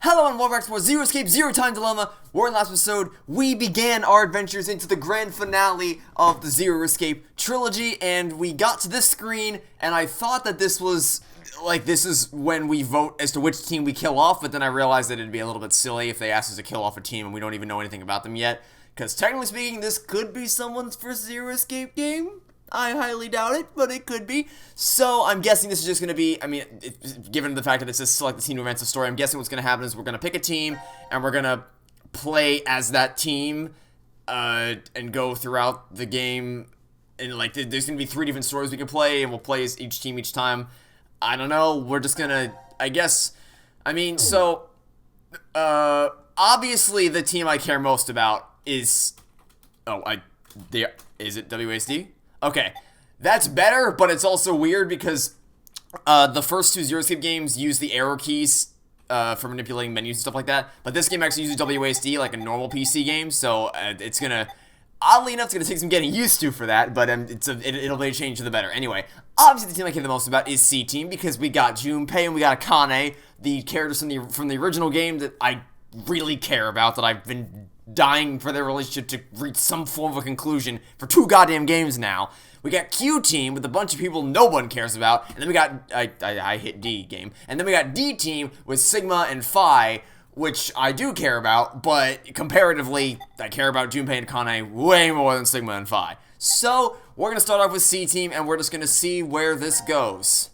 Hello and welcome back to more Zero Escape, Zero Time Dilemma. Where in the last episode, we began our adventures into the grand finale of the Zero Escape trilogy, and we got to this screen, and I thought that this was, this is when we vote as to which team we kill off, but then I realized that it'd be a little bit silly if they asked us to kill off a team and we don't even know anything about them yet, because technically speaking, this could be someone's first Zero Escape game. I highly doubt it, but it could be. So I'm guessing this is just going to be, given the fact that it says select the team to advance the story, I'm guessing what's going to happen is we're going to pick a team, and we're going to play as that team, and go throughout the game, and, there's going to be 3 different stories we can play, and we'll play as each team each time. I don't know, we're just going to, obviously the team I care most about is, is it WASD? Okay, that's better, but it's also weird because the first 2 Zero Escape games use the arrow keys for manipulating menus and stuff like that, but this game actually uses WASD like a normal PC game, so it's gonna, oddly enough, it's gonna take some getting used to for that, but it'll be a change to the better. Anyway, obviously the team I care the most about is C Team, because we got Junpei and we got Akane, the characters from the original game that I really care about, that I've been dying for their relationship to reach some form of a conclusion for 2 goddamn games now. We got Q Team with a bunch of people no one cares about, and then we got, I hit D game, and then we got D Team with Sigma and Phi, which I do care about, but comparatively, I care about Junpei and Akane way more than Sigma and Phi. So, we're gonna start off with C Team, and we're just gonna see where this goes.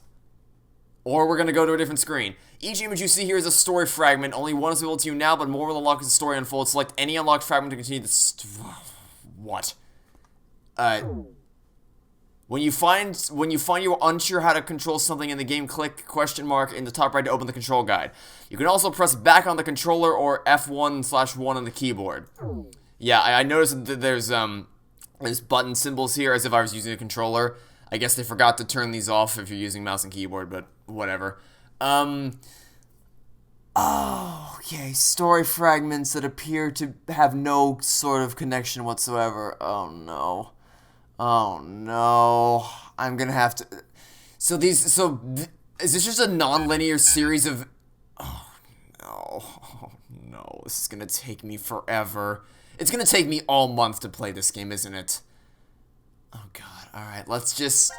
Or we're gonna go to a different screen. Each image you see here is a story fragment. Only one is available to you now, but more will unlock as the story unfolds. Select any unlocked fragment to continue the what? When you find you're unsure how to control something in the game, click question mark in the top right to open the control guide. You can also press back on the controller or F1/1 on the keyboard. Yeah, I noticed that there's button symbols here as if I was using a controller. I guess they forgot to turn these off if you're using mouse and keyboard, but whatever. Oh, okay, story fragments that appear to have no sort of connection whatsoever. Oh no. Oh no. I'm gonna have to... is this just a non-linear series of... Oh no. Oh no. This is gonna take me forever. It's gonna take me all month to play this game, isn't it? Oh god. Alright, let's just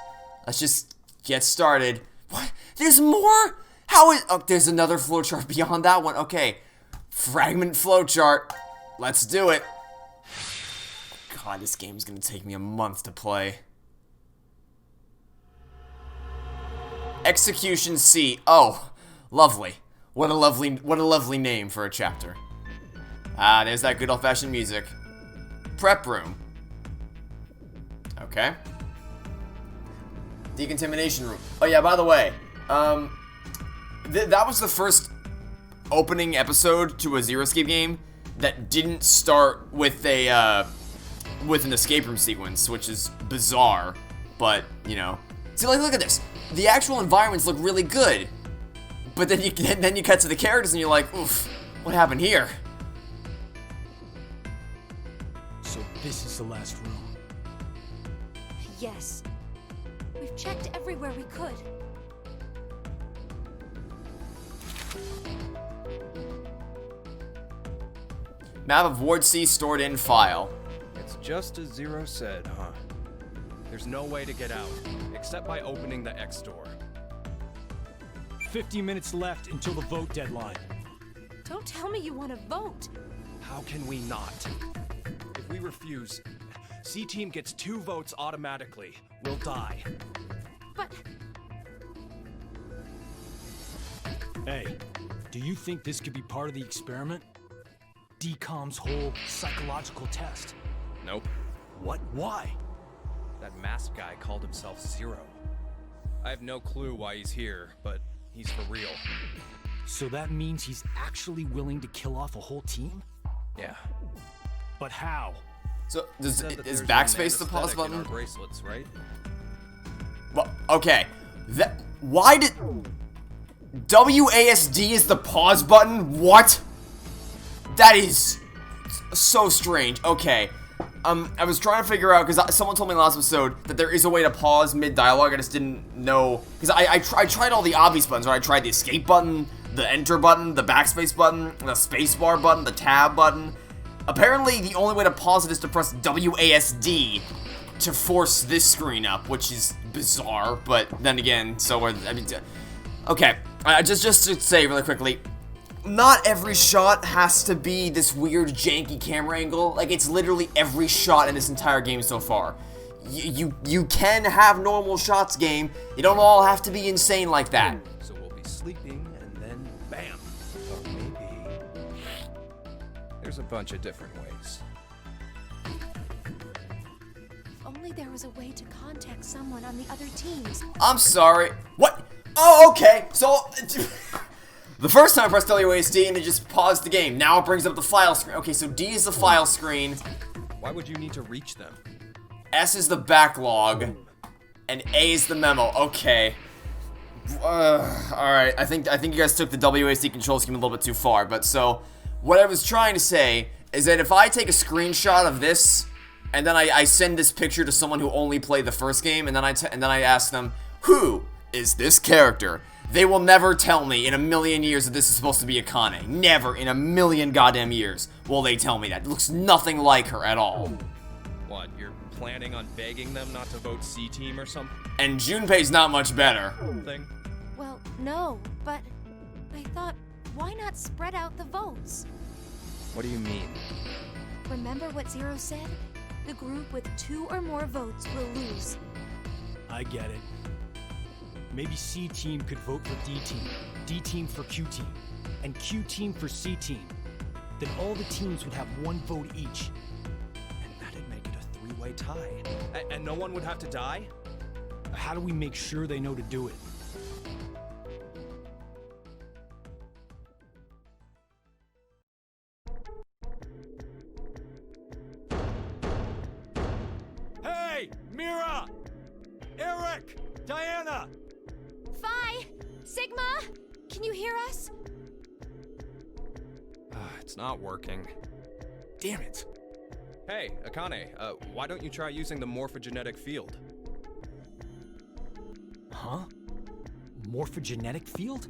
get started. What? There's more? How is... Oh, there's another flowchart beyond that one. Okay. Fragment flowchart. Let's do it. God, this game's gonna take me a month to play. Execution C. Oh, lovely. What a lovely name for a chapter. Ah, there's that good old-fashioned music. Prep room. Okay. Decontamination room. Oh yeah, by the way, that was the first opening episode to a Zero Escape game that didn't start with with an escape room sequence, which is bizarre, but, you know. See, look at this. The actual environments look really good, but then you cut to the characters and you're like, oof, what happened here? So this is the last room. Yes. We've checked everywhere we could. Map of Ward C stored in file. It's just as Zero said, huh? There's no way to get out, except by opening the X door. 50 minutes left until the vote deadline. Don't tell me you want to vote. How can we not? If we refuse, C-Team gets 2 votes automatically. We'll die. But... Hey, do you think this could be part of the experiment? DCOM's whole psychological test? Nope. What? Why? That masked guy called himself Zero. I have no clue why he's here, but he's for real. So that means he's actually willing to kill off a whole team? Yeah. But how? So, is backspace the pause button? In our bracelets, right? Well, okay. Why did... WASD is the pause button? What? That is so strange. Okay. I was trying to figure out, because someone told me last episode that there is a way to pause mid-dialogue. I just didn't know, because I tried all the obvious buttons, right? I tried the escape button, the enter button, the backspace button, the spacebar button, the tab button. Apparently, the only way to pause it is to press WASD to force this screen up, which is bizarre, but then again, okay, just to say really quickly, not every shot has to be this weird janky camera angle. Like, it's literally every shot in this entire game so far. You can have normal shots, game. You don't all have to be insane like that. So we'll be sleeping, and then bam. Or maybe there's a bunch of different ways. If only there was a way to contact someone on the other teams. I'm sorry. What? Oh, okay. So, the first time I pressed WASD and it just paused the game. Now it brings up the file screen. Okay, so D is the file screen. Why would you need to reach them? S is the backlog, and A is the memo. Okay. Alright, I think you guys took the WASD control scheme a little bit too far, but so, what I was trying to say is that if I take a screenshot of this, and then I send this picture to someone who only played the first game, and then I ask them, who is this character? They will never tell me in a million years that this is supposed to be Akane. Never in a million goddamn years will they tell me that. It looks nothing like her at all. What, you're planning on begging them not to vote C Team or something? And Junpei's not much better. Thing? Well, no, but I thought, why not spread out the votes? What do you mean? Remember what Zero said? The group with 2 or more votes will lose. I get it. Maybe C Team could vote for D Team, D Team for Q Team, and Q Team for C Team. Then all the teams would have 1 vote each. And that'd make it a 3-way tie. And no one would have to die? How do we make sure they know to do it? Hey! Mira! Eric! Diana! Phi! Sigma! Can you hear us? It's not working. Damn it! Hey, Akane, why don't you try using the morphogenetic field? Huh? Morphogenetic field?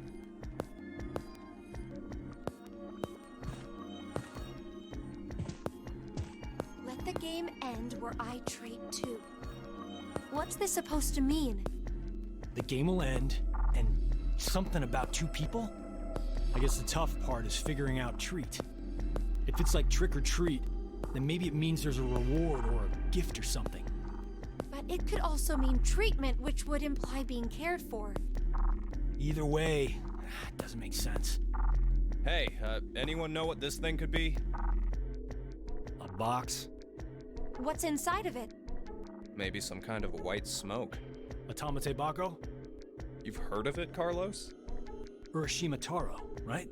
Let the game end where I trade too. What's this supposed to mean? The game will end, and something about 2 people? I guess the tough part is figuring out treat. If it's like trick or treat, then maybe it means there's a reward or a gift or something. But it could also mean treatment, which would imply being cared for. Either way, it doesn't make sense. Hey, anyone know what this thing could be? A box? What's inside of it? Maybe some kind of white smoke. Automate Bako? You've heard of it, Carlos? Urashima Taro, right?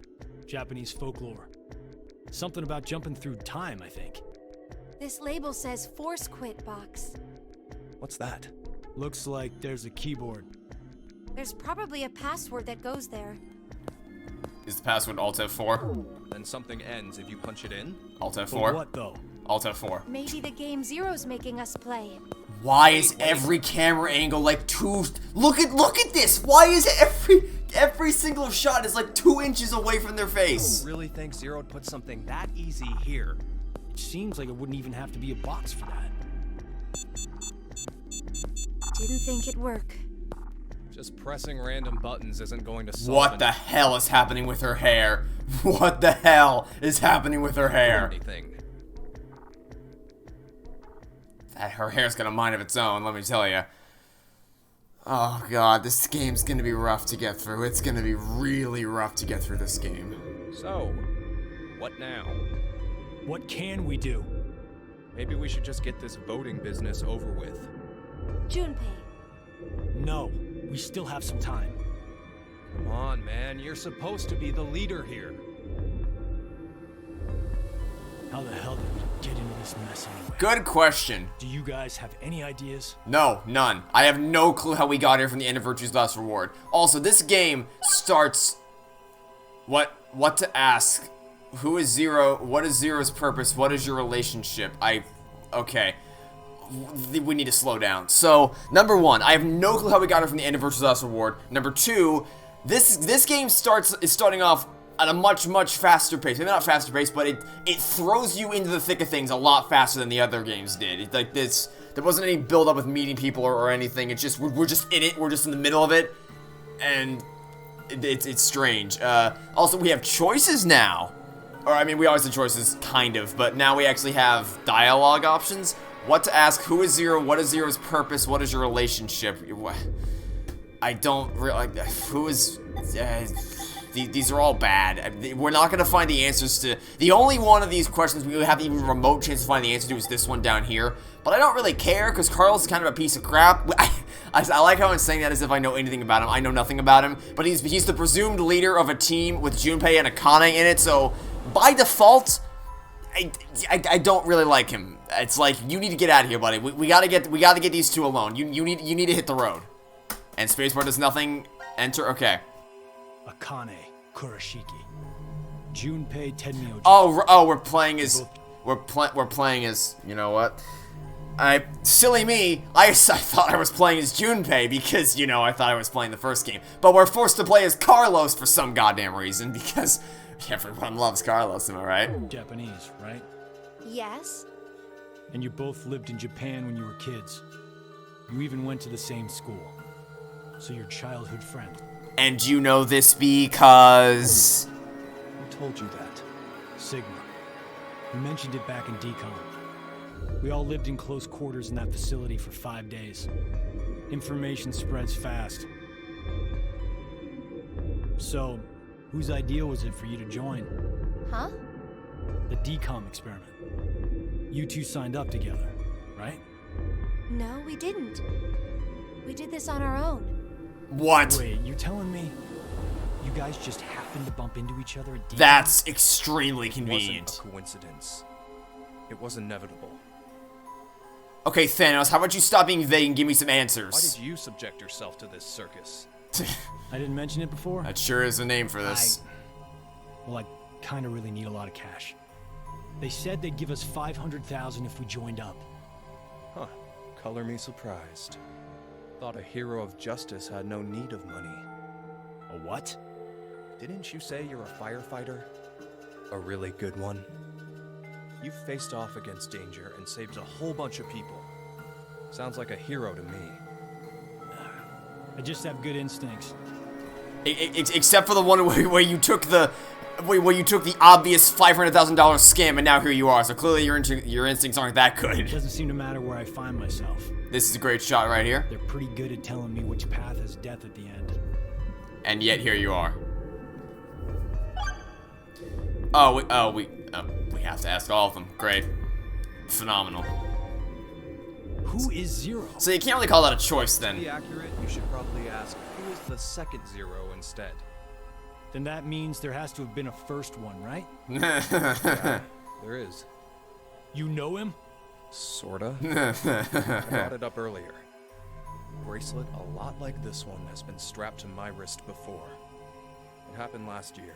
Japanese folklore. Something about jumping through time, I think. This label says Force Quit Box. What's that? Looks like there's a keyboard. There's probably a password that goes there. Is the password Alt F4? Then something ends if you punch it in? Alt But F4? what though? Alt F4. Maybe the game Zero's making us play. Why is every camera angle like 2... Look at this! Why is every single shot is like 2 inches away from their face? You really think Zero'd put something that easy here? It seems like it wouldn't even have to be a box for that. Didn't think it'd work. Just pressing random buttons isn't going to solve What the hell is happening with her hair? What the hell is happening with her hair? anything. Her hair's got a mind of its own, let me tell you. Oh god, this game's gonna be rough to get through. It's gonna be really rough to get through this game. So, what now? What can we do? Maybe we should just get this voting business over with. Junpei. No, we still have some time. Come on, man. You're supposed to be the leader here. How the hell did we get into this mess anyway? Good question. Do you guys have any ideas? No, none. I have no clue how we got here from the end of Virtue's Last Reward. Also, this game starts... What to ask? Who is Zero? What is Zero's purpose? What is your relationship? Okay. We need to slow down. So, number 1, I have no clue how we got here from the end of Virtue's Last Reward. Number 2, This game is starting off at a much faster pace. Maybe not faster pace, but it throws you into the thick of things a lot faster than the other games did. It's like this, there wasn't any build up with meeting people or anything. It's just we're just in it. We're just in the middle of it, and it's strange. Also, we have choices now. Or, I mean, we always had choices, kind of, but now we actually have dialogue options. What to ask, who is Zero, what is Zero's purpose, what is your relationship? I don't really, who is, these are all bad. We're not going to find the answers to, the only one of these questions we have even a remote chance to find the answer to is this one down here. But I don't really care, because Carlos is kind of a piece of crap. I like how I'm saying that as if I know anything about him. I know nothing about him, but he's the presumed leader of a team with Junpei and Akane in it, so by default, I don't really like him. It's like, you need to get out of here, buddy. We gotta get these two alone. You need to hit the road. And spacebar does nothing. Enter. Okay. Akane Kurashiki. Junpei Tenmyo. Oh, we're playing as you know what? Silly me, I thought I was playing as Junpei because, you know, I thought I was playing the first game. But we're forced to play as Carlos for some goddamn reason because everyone loves Carlos, am I right? Japanese, right? Yes? And you both lived in Japan when you were kids. You even went to the same school. So your childhood friend. And you know this because... Who told you that? Sigma. We mentioned it back in decon. We all lived in close quarters in that facility for 5 days. Information spreads fast. So, whose idea was it for you to join? Huh? The decom experiment. You two signed up together, right? No, we didn't. We did this on our own. What? Wait, you telling me you guys just happened to bump into each other at decon? That's extremely convenient. It wasn't a coincidence. It was inevitable. Okay, Thanos, how about you stop being vague and give me some answers? Why did you subject yourself to this circus? I didn't mention it before? That sure is a name for this. Well, I kinda really need a lot of cash. They said they'd give us $500,000 if we joined up. Huh. Color me surprised. Thought a hero of justice had no need of money. A what? Didn't you say you're a firefighter? A really good one? You faced off against danger and saved a whole bunch of people. Sounds like a hero to me. I just have good instincts. Except for the one where you took the obvious $500,000 scam, and now here you are. So clearly your instincts aren't that good. It doesn't seem to matter where I find myself. This is a great shot right here. They're pretty good at telling me which path has death at the end. And yet here you are. We have to ask all of them. Great. Phenomenal. Who is Zero? So you can't really call that a choice To then. be accurate, you should probably ask, who is the second Zero instead? Then that means there has to have been a first one, right? Yeah, there is. You know him? Sorta. I brought it up earlier. Bracelet a lot like this one has been strapped to my wrist before. It happened last year.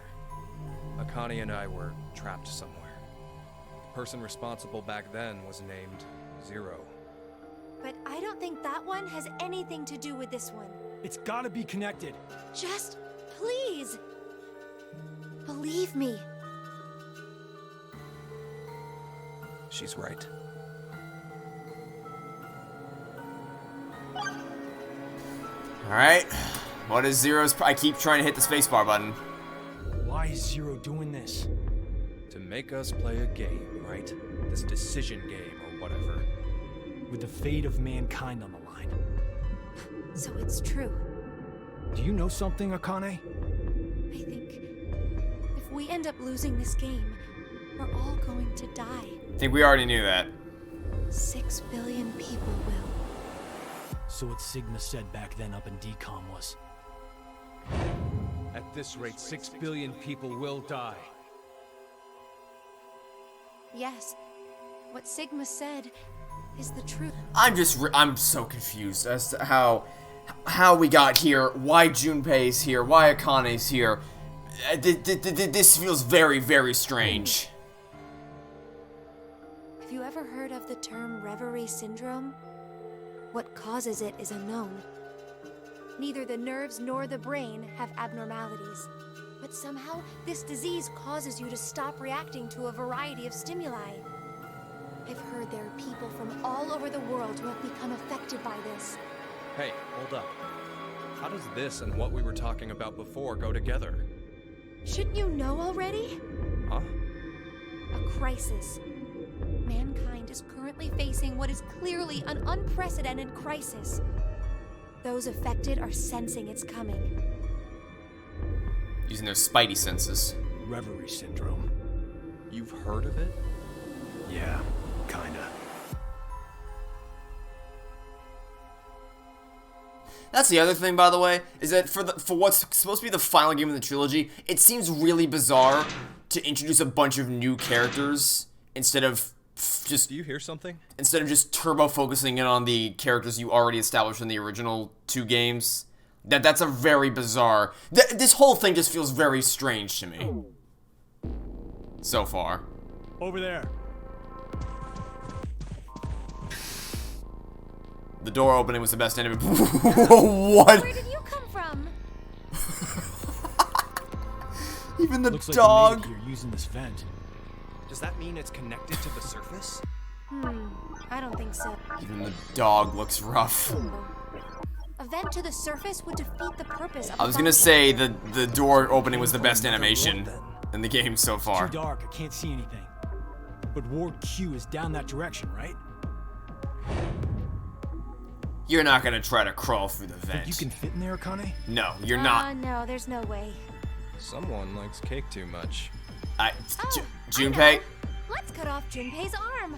Akane and I were trapped somewhere. The person responsible back then was named Zero. But I don't think that one has anything to do with this one. It's gotta be connected. Just, please. Believe me. She's right. Alright. What is Zero's... I keep trying to hit the spacebar button. Why is Zero doing this? To make us play a game, right? This decision game or whatever. With the fate of mankind on the line. So it's true. Do you know something, Akane? I think if we end up losing this game, we're all going to die. I think we already knew that. 6 billion people will. So what Sigma said back then up in decom was... At this rate, 6 billion people will die. Yes. What Sigma said is the truth. I'm so confused as to how we got here, why Junpei's here, why Akane's here. This feels very, very strange. Have you ever heard of the term reverie syndrome? What causes it is unknown. Neither the nerves nor the brain have abnormalities. But somehow, this disease causes you to stop reacting to a variety of stimuli. I've heard there are people from all over the world who have become affected by this. Hey, hold up. How does this and what we were talking about before go together? Shouldn't you know already? Huh? A crisis. Mankind is currently facing what is clearly an unprecedented crisis. Those affected are sensing it's coming. Using their spidey senses. Reverie syndrome. You've heard of it? Yeah, kinda. That's the other thing, by the way, is that for what's supposed to be the final game in the trilogy, it seems really bizarre to introduce a bunch of new characters instead of Do you hear something? just turbo focusing in on the characters you already established in the original 2 games. That's a very bizarre. This whole thing just feels very strange to me. So far. Over there. The door opening was the best enemy. What? Where did you come from? Even the Looks dog. like you made it here using this vent. Does that mean it's connected to the surface? I don't think so. Even the dog looks rough. A vent to the surface would defeat the purpose of I was gonna say the door opening was the best animation in the game so far. Too dark, I can't see anything. But Ward Q is down that direction, right? You're not gonna try to crawl through the Think you vent. can fit in there, Akane? No, you're not. No, there's no way. Someone likes cake too much. I Junpei? know. Let's cut off Junpei's arm.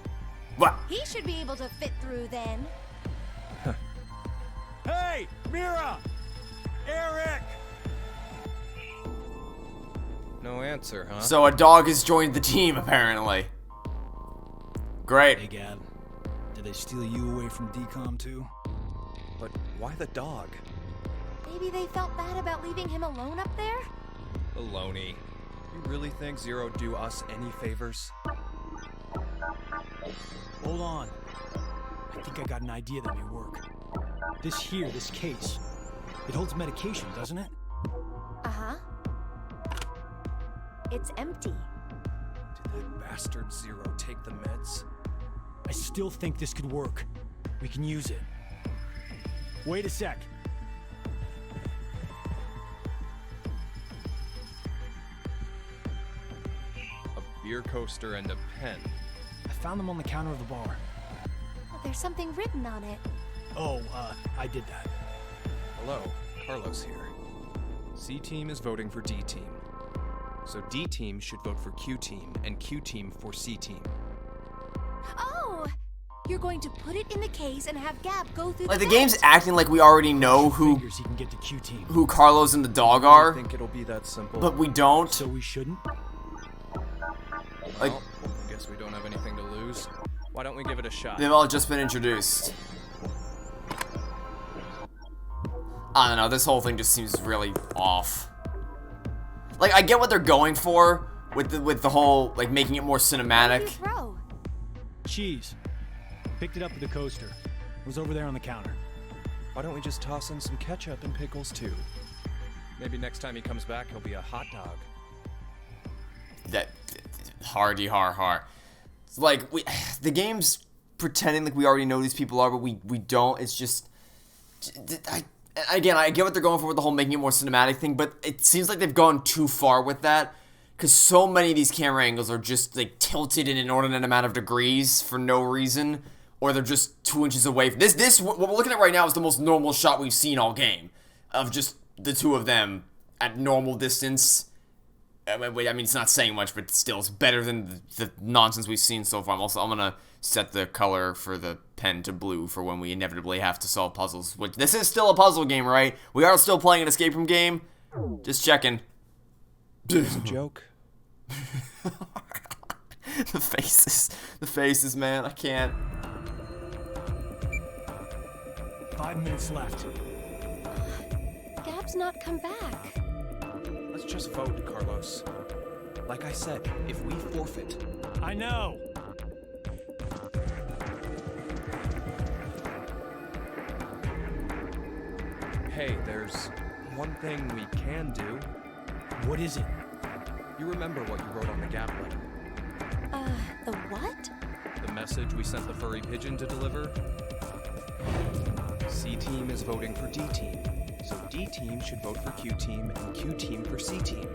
What? He should be able to fit through then. Hey, Mira! Eric! No answer, huh? So a dog has joined the team, apparently. Great. Hey, Gab. Did they steal you away from DCOM too? But why the dog? Maybe they felt bad about leaving him alone up there? Baloney. You really think Zero do us any favors? Hold on. I think I got an idea that may work. This case, it holds medication, doesn't it? Uh-huh. It's empty. Did that bastard Zero take the meds? I still think this could work. We can use it. Wait a sec. A beer coaster and a pen. I found them on the counter of the bar. Well, there's something written on it. Oh, I did that. Hello, Carlos here. C-Team is voting for D-Team. So D-Team should vote for Q-Team, and Q-Team for C-Team. Oh! You're going to put it in the case and have Gab go through Like the vent. game's acting like we already know Figures he can get to Q team. who Carlos and the dog I are, think it'll be that simple. but we don't. So we shouldn't? Like Well, I guess we don't have anything to lose. Why don't we give it a shot? they've all just been introduced. I don't know. This whole thing just seems really off. Like I get what they're going for with the whole like making it more What did you cinematic. throw? Cheese. Picked it up at the coaster. It was over there on the counter. Why don't we just toss in some ketchup and pickles too? Maybe next time he comes back, he'll be a hot dog. That hardy har. It's like the game's pretending like we already know these people are, but we don't. It's just I get what they're going for with the whole making it more cinematic thing, but it seems like they've gone too far with that because so many of these camera angles are just like tilted in an inordinate amount of degrees for no reason, or they're just 2 inches away. This what we're looking at right now is the most normal shot we've seen all game of just the two of them at normal distance. I mean, it's not saying much, but still, it's better than the nonsense we've seen so far. I'm gonna set the color for the pen to blue for when we inevitably have to solve puzzles. Which this is still a puzzle game, right? We are still playing an escape room game. Just checking. It's a joke. The faces, man. I can't. 5 minutes left. Gab's not come back. Let's just vote, Carlos. Like I said, if we forfeit, I know. Hey, there's one thing we can do. What is it? You remember what you wrote on the gap letter? The what? The message we sent the furry pigeon to deliver? C-Team is voting for D-Team, so D-Team should vote for Q-Team and Q-Team for C-Team.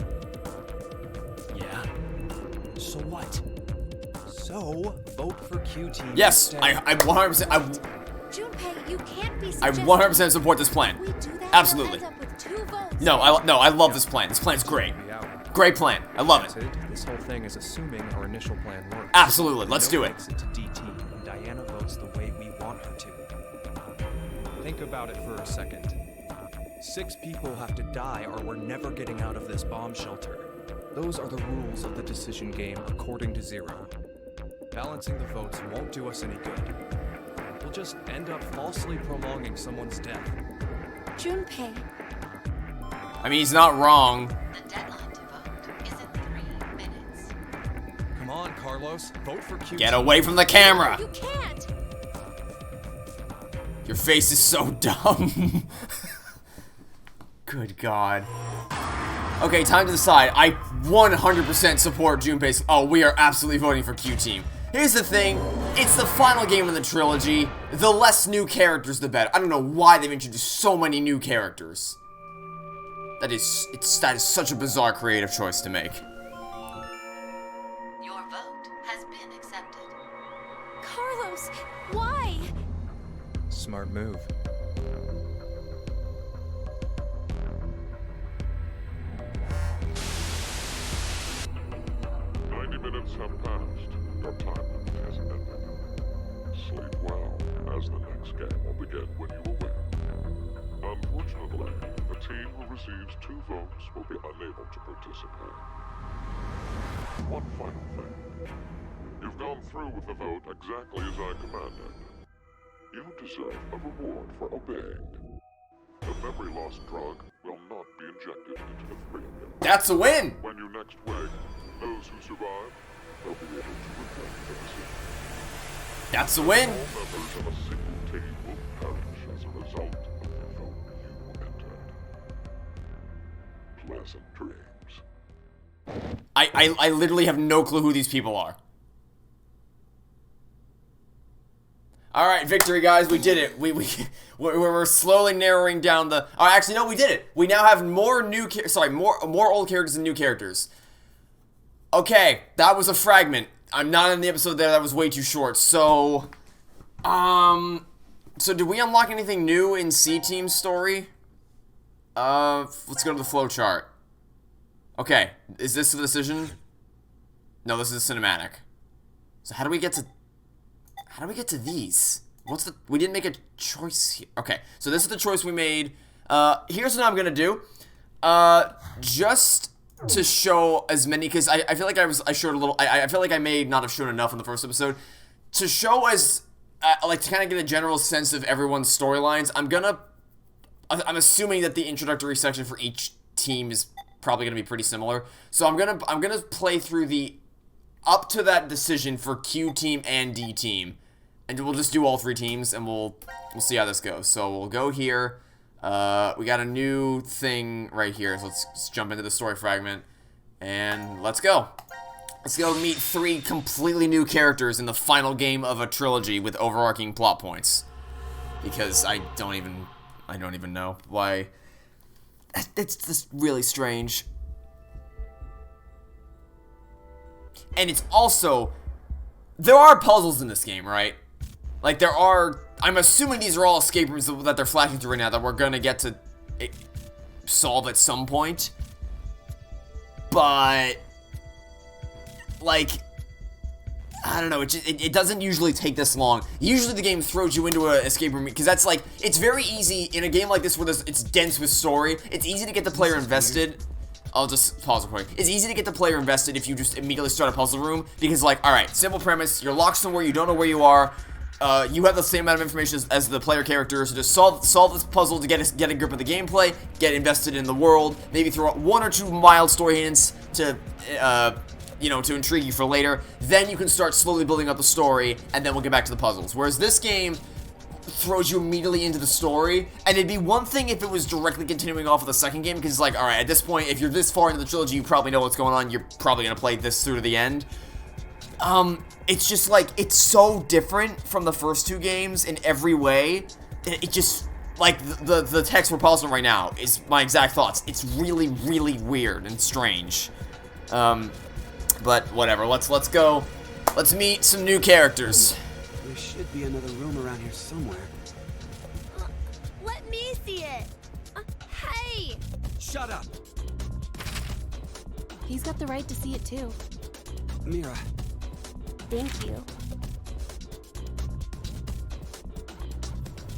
Yeah. So what? So, vote for Q-Team. Yes, instead. I 100%. Junpei, you can't be I suggesting 100% support this plan. we do that, Absolutely. we'll end up with 2 votes. No, I love this plan. This plan's great. Be out. Great plan. I love it. Granted, this whole thing is assuming our initial plan works. Absolutely. Let's do it. Exit to D-Team, and Diana votes the way we want her to. Think about it for a second. 6 people have to die or we're never getting out of this bomb shelter. Those are the rules of the decision game according to Zero. Balancing the votes won't do us any good. We'll just end up falsely prolonging someone's death. Junpei, I mean, he's not wrong. The deadline to vote is in 3 minutes. Come on, Carlos. Vote for Q. Get away from the camera. you can't. Your face is so dumb. Good God. Okay, time to decide. I 100% support Junpei's. Oh, we are absolutely voting for Q-Team. Here's the thing. It's the final game in the trilogy. The less new characters, the better. I don't know why they've introduced so many new characters. That is such a bizarre creative choice to make. Your vote has been accepted. Carlos, why? Smart move. Minutes have passed. Your time limit has ended. Sleep well, as the next game will begin when you awake. Unfortunately, the team who receives 2 votes will be unable to participate. One final thing. You've gone through with the vote exactly as I commanded. You deserve a reward for obeying. The memory loss drug will not be injected into the 3 of you. That's a win. When you next wake, those who survive will be able to reject the decision. That's a win. All members of a single team will perish as a result of the vote you entered. Pleasant dreams. I literally have no clue who these people are. All right, victory, guys. We did it. We're slowly narrowing down the. Oh, actually, no, we did it. We now have more new. More old characters and new characters. Okay, that was a fragment. I'm not in the episode there. That was way too short. So, so did we unlock anything new in C-Team's story? Let's go to the flowchart. Okay, is this the decision? No, this is a cinematic. So how do we get to these? We didn't make a choice here. Okay, so this is the choice we made. Here's what I'm gonna do. Just to show as many, because I feel like I showed a little, I feel like I may not have shown enough in the first episode. To show as, like, to kind of get a general sense of everyone's storylines, I'm assuming that the introductory section for each team is probably gonna be pretty similar. So I'm gonna play through the up to that decision for Q team and D team, and we'll just do all 3 teams, and we'll see how this goes. So we'll go here. We got a new thing right here, so let's jump into the story fragment, and let's go. Let's go meet 3 completely new characters in the final game of a trilogy with overarching plot points. Because I don't even know why. It's just really strange. And it's also, there are puzzles in this game, right? Like, there are, I'm assuming these are all escape rooms that they're flashing through right now that we're gonna get to solve at some point. But, like, I don't know, it doesn't usually take this long. Usually the game throws you into an escape room, because that's like, it's very easy, in a game like this where it's dense with story, it's easy to get the player invested. I'll just pause real quick. It's easy to get the player invested if you just immediately start a puzzle room, because, like, alright, simple premise, you're locked somewhere, you don't know where you are, you have the same amount of information as the player character, so just solve this puzzle to get a grip of the gameplay, get invested in the world, maybe throw out 1 or 2 mild story hints to, you know, to intrigue you for later. Then you can start slowly building up the story, and then we'll get back to the puzzles. Whereas this game, throws you immediately into the story. And it'd be one thing if it was directly continuing off of the second game, because it's like, alright, at this point, if you're this far into the trilogy, you probably know what's going on, you're probably gonna play this through to the end. It's just like, it's so different from the first two games in every way. It just, like, the text we're pausing right now is my exact thoughts. It's really, really weird and strange. But whatever, let's go. Let's meet some new characters. There should be another room around here somewhere. Let me see it. Hey! Shut up! He's got the right to see it too. Mira, Thank you.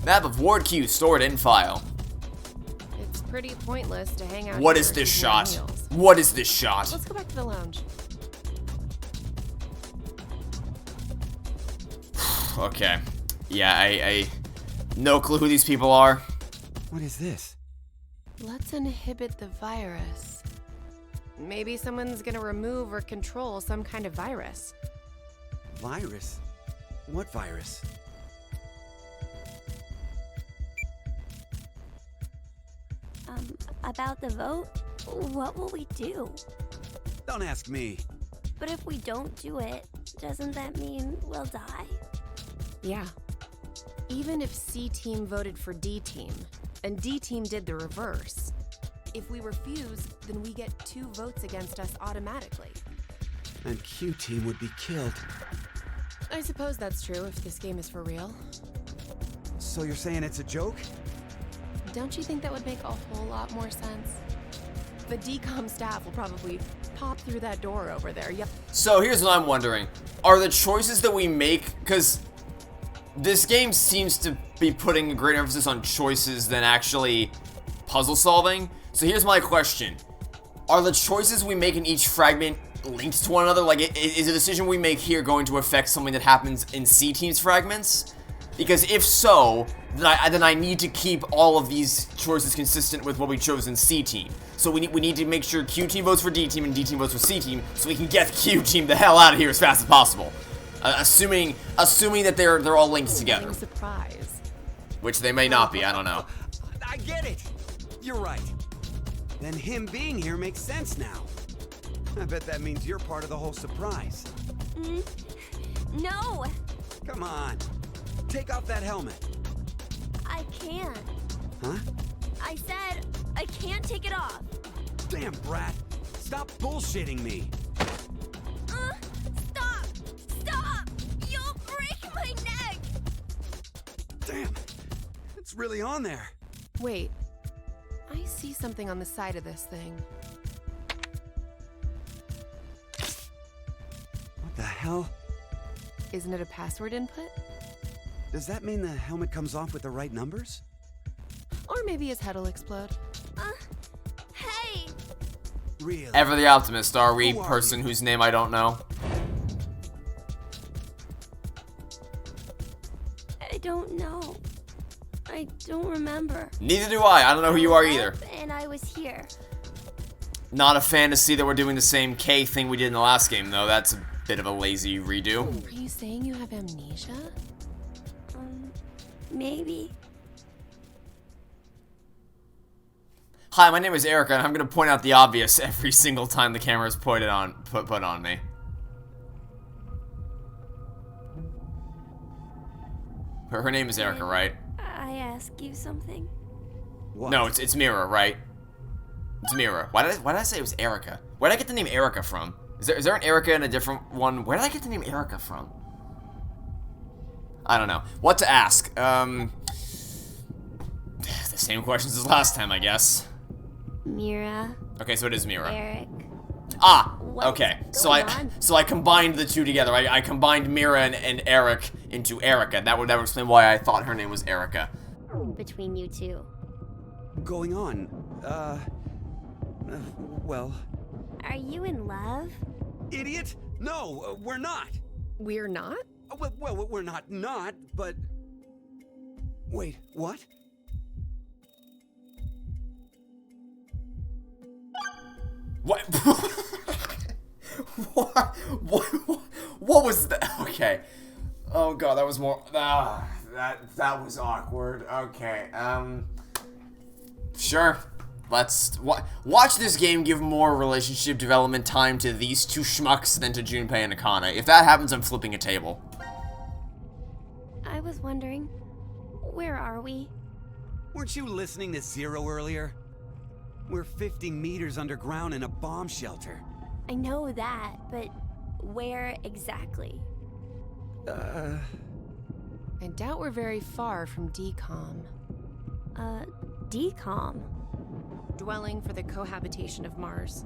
Map of Ward Q stored in file. It's pretty pointless to hang out. What here is this eating our shot? meals. What is this shot? Let's go back to the lounge. Okay. Yeah, I no clue who these people are. what is this? Let's inhibit the virus. Maybe someone's gonna remove or control some kind of virus. Virus? What virus? About the vote? What will we do? Don't ask me. But if we don't do it, doesn't that mean we'll die? Yeah. Even if C team voted for D team, and D team did the reverse, if we refuse, then we get 2 votes against us automatically. And Q team would be killed. I suppose that's true if this game is for real. So you're saying it's a joke? Don't you think that would make a whole lot more sense? The DCOM staff will probably pop through that door over there. Yep. So here's what I'm wondering. Are the choices that we make, because this game seems to be putting a greater emphasis on choices than actually puzzle solving. So here's my question. Are the choices we make in each fragment linked to one another? Like, is a decision we make here going to affect something that happens in C team's fragments? Because if so, then I need to keep all of these choices consistent with what we chose in C team. So we need to make sure Q team votes for D team and D team votes for C team, so we can get Q team the hell out of here as fast as possible. Assuming that they're all linked together, Surprise. which they may not be. I don't know. I get it! You're right. Then him being here makes sense now. I bet that means you're part of the whole surprise. No! Come on. Take off that helmet. I can't. Huh? I said I can't take it off. Damn, Brat. Stop bullshitting me. Stop! Stop! You'll break my neck! Damn. It's really on there. Wait. I see something on the side of this thing. What the hell? Isn't it a password input? Does that mean the helmet comes off with the right numbers? Or maybe his head'll explode. Hey! Really? Ever the optimist, are we? Who are Person you? whose name I don't know. I don't know. I don't remember. Neither do I. I don't know who you are either. And I was here. Not a fan to see that we're doing the same K thing we did in the last game, though. That's a bit of a lazy redo. Are you saying you have amnesia? Maybe. Hi, my name is Erica, and I'm going to point out the obvious every single time the camera is put on me. Her name is Erica, right? I ask you something? What? No, it's Mira, right? It's Mira. Why did I say it was Erica? Where did I get the name Erica from? Is there an Erica in a different one? Where did I get the name Erica from? I don't know. What to ask? The same questions as last time, I guess. Mira. Okay, so it is Mira. Eric. Ah, What's okay. going on? So I combined the two together. I combined Mira and Eric into Erica. That would explain why I thought her name was Erica. Between you two. Going on? Well... Are you in love? Idiot! No, we're not! We're not? Well, we're not, but... Wait, what? What? What was that? Okay. Oh god, that was more. that was awkward. Okay, sure. Let's watch this game give more relationship development time to these two schmucks than to Junpei and Akane. If that happens, I'm flipping a table. I was wondering, where are we? Weren't you listening to Zero earlier? We're 50 meters underground in a bomb shelter. I know that, but where exactly? I doubt we're very far from DCOM. DCOM? Dwelling for the cohabitation of Mars.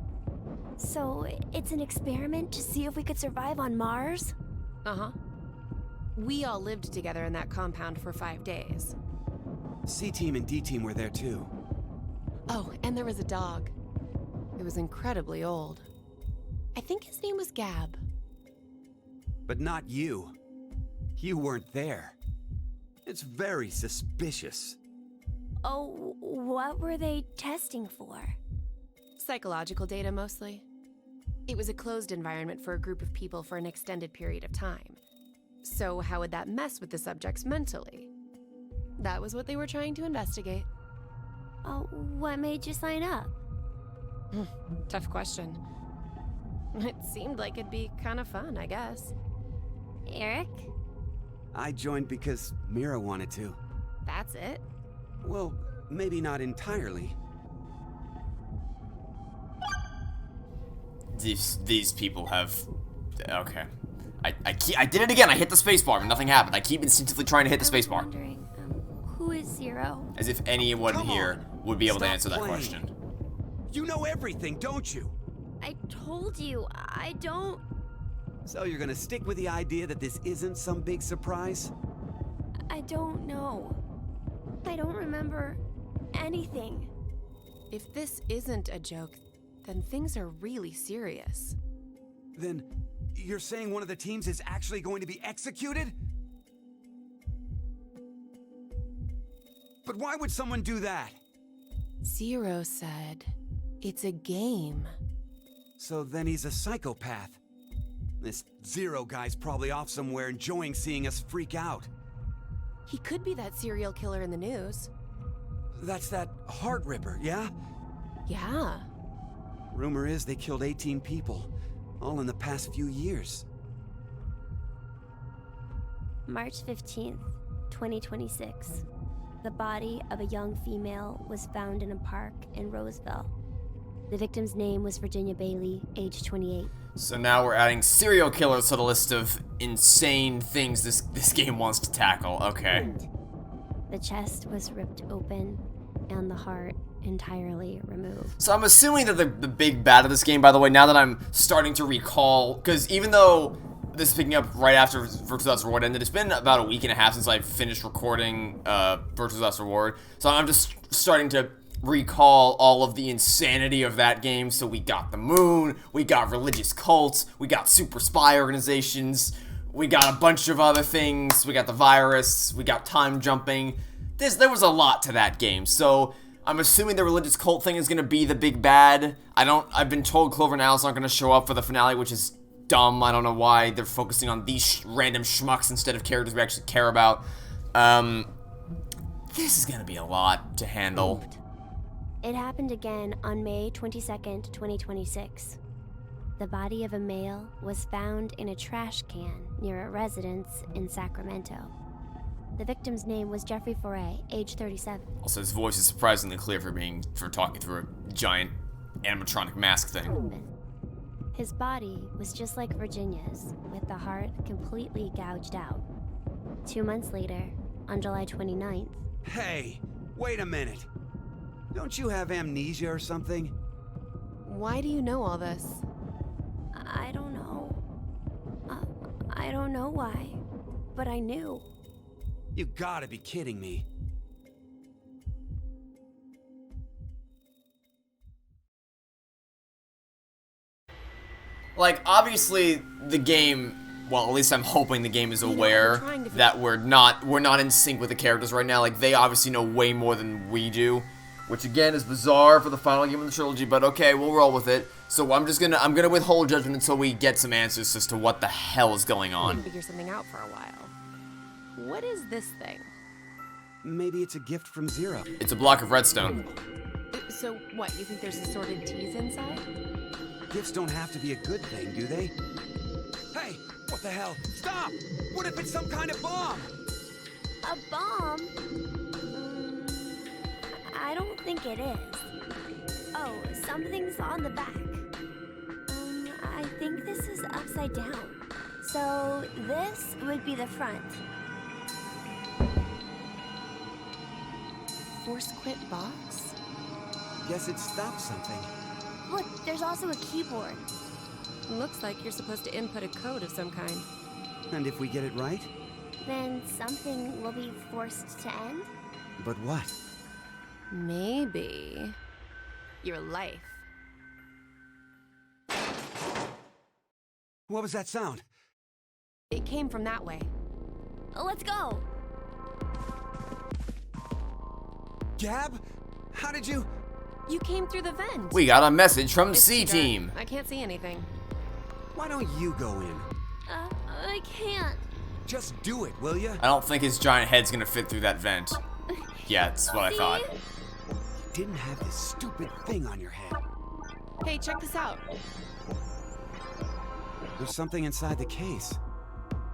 So, it's an experiment to see if we could survive on Mars? Uh-huh. We all lived together in that compound for 5 days. C-Team and D-Team were there too. Oh, and there was a dog. It was incredibly old. I think his name was Gab. But not you. You weren't there. It's very suspicious. Oh, what were they testing for? Psychological data, mostly. It was a closed environment for a group of people for an extended period of time. So how would that mess with the subjects mentally? That was what they were trying to investigate. Oh, what made you sign up? Tough question. It seemed like it'd be kind of fun, I guess. Eric? I joined because Mira wanted to. That's it? Well, maybe not entirely. These people have... Okay. I did it again. I hit the spacebar, but nothing happened. I keep instinctively trying to hit the spacebar. Wondering, who is Zero? As if anyone Come here on. would be able to Stop answer that playing. question. You know everything, don't you? I told you, I don't... So you're gonna stick with the idea that this isn't some big surprise? I don't know. I don't remember anything. If this isn't a joke, then things are really serious. Then you're saying one of the teams is actually going to be executed? But why would someone do that? Zero said, it's a game. So then he's a psychopath. This Zero guy's probably off somewhere enjoying seeing us freak out. He could be that serial killer in the news. That's that Heart Ripper, yeah? Yeah. Rumor is they killed 18 people, all in the past few years. March 15th, 2026. The body of a young female was found in a park in Roseville. The victim's name was Virginia Bailey, age 28. So now we're adding serial killers to the list of insane things this game wants to tackle. Okay. The chest was ripped open and the heart entirely removed. So I'm assuming that the big bad of this game, by the way, now that I'm starting to recall, because even though this is picking up right after Virtue's Last Reward ended, it's been about a week and a half since I finished recording Virtue's Last Reward, so I'm just starting to recall all of the insanity of that game. So we got the moon, we got religious cults, we got super spy organizations, we got a bunch of other things, we got the virus, we got time jumping. There was a lot to that game, so I'm assuming the religious cult thing is going to be the big bad. I've been told Clover and Alice aren't going to show up for the finale, which is dumb. I don't know why they're focusing on these random schmucks instead of characters we actually care about. This is going to be a lot to handle. It happened again on May 22nd, 2026. The body of a male was found in a trash can near a residence in Sacramento. The victim's name was Jeffrey Foray, age 37. Also, his voice is surprisingly clear for talking through a giant animatronic mask thing. His body was just like Virginia's, with the heart completely gouged out. 2 months later, on July 29th... Hey, wait a minute. Don't you have amnesia or something? Why do you know all this? I don't know. I don't know why, but I knew. You gotta be kidding me. Like, obviously, the game, well, at least I'm hoping the game is aware that we're not in sync with the characters right now. Like, they obviously know way more than we do, which again is bizarre for the final game of the trilogy, but okay, we'll roll with it. So I'm gonna withhold judgment until we get some answers as to what the hell is going on. Figure something out for a while. What is this thing? Maybe it's a gift from Zero. It's a block of redstone. So what, you think there's assorted teas inside? Gifts don't have to be a good thing, do they? Hey, what the hell? Stop! What if it's some kind of bomb? A bomb? I don't think it is. Oh, something's on the back. I think this is upside down. So this would be the front. Force quit box? Guess it stopped something. Look, there's also a keyboard. Looks like you're supposed to input a code of some kind. And if we get it right? Then something will be forced to end? But what? Maybe your life. What was that sound? It came from that way. Let's go! Gab? How did you... You came through the vent. We got a message from It's too dark. C-Team. I can't see anything. Why don't you go in? I can't. Just do it, will ya? I don't think his giant head's gonna fit through that vent. Yeah, that's what I thought. You didn't have this stupid thing on your head. Hey, check this out. There's something inside the case.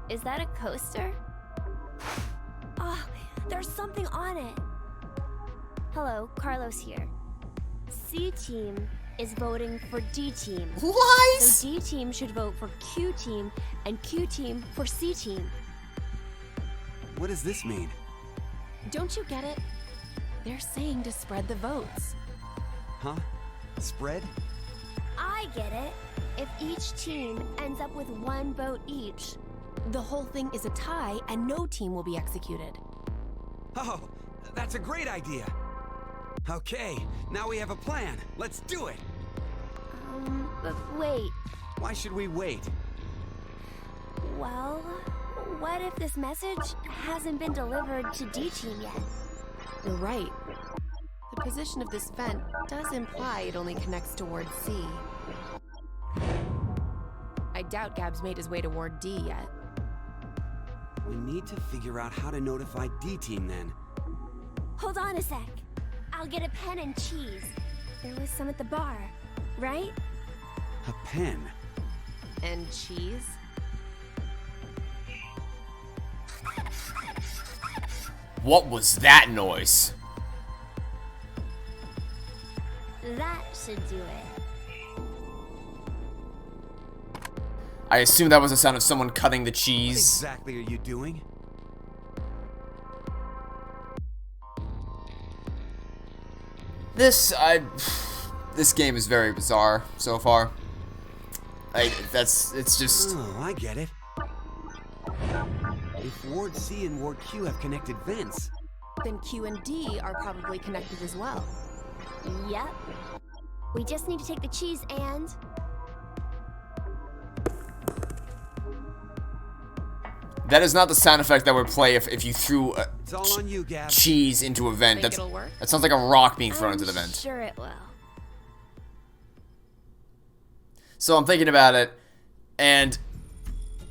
Is that a coaster? Oh, there's something on it. Hello, Carlos here. C-Team is voting for D-Team. What? So D-Team should vote for Q-Team, and Q-Team for C-Team. What does this mean? Don't you get it? They're saying to spread the votes. Huh? Spread? I get it. If each team ends up with 1 vote each. The whole thing is a tie, and no team will be executed. Oh, that's a great idea. Okay, now we have a plan. Let's do it. But wait. Why should we wait? Well, what if this message hasn't been delivered to D-Team yet? You're right. The position of this vent does imply it only connects toward C. I doubt Gab's made his way toward D yet. We need to figure out how to notify D-Team then. Hold on a sec. I'll get a pen and cheese. There was some at the bar, right? A pen? And cheese? What was that noise? That should do it. I assume that was the sound of someone cutting the What cheese. exactly are you doing? This game is very bizarre so far. It's just... Oh, I get it. If Ward C and Ward Q have connected vents, Then Q and D are probably connected as well. Yep. We just need to take the cheese and... That is not the sound effect that would play if you threw it's all on you, Gab. cheese into a vent. Think it'll work? That sounds like a rock being thrown I'm into the vent. sure it will. So I'm thinking about it, and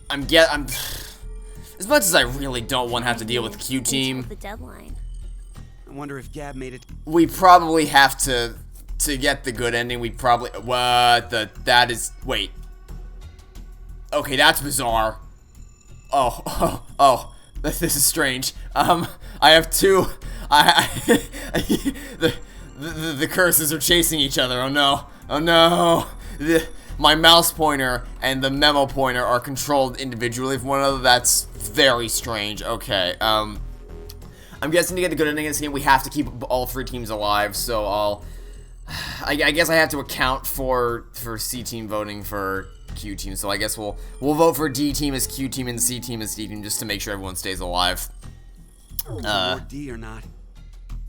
I'm as much as I really don't want to have to deal with Q Team, Until the deadline. I wonder if Gab made it. we probably have to get the good ending. We probably wait. Okay, that's bizarre. Oh, this is strange. I have two. The curses are chasing each other. Oh no. My mouse pointer and the memo pointer are controlled individually from one another. That's very strange. Okay. I'm guessing to get the good ending in this game, we have to keep all 3 teams alive. So I guess I have to account for C team voting for Q team. So I guess we'll vote for D team as Q team and C team as D team just to make sure everyone stays alive. Ward D or not.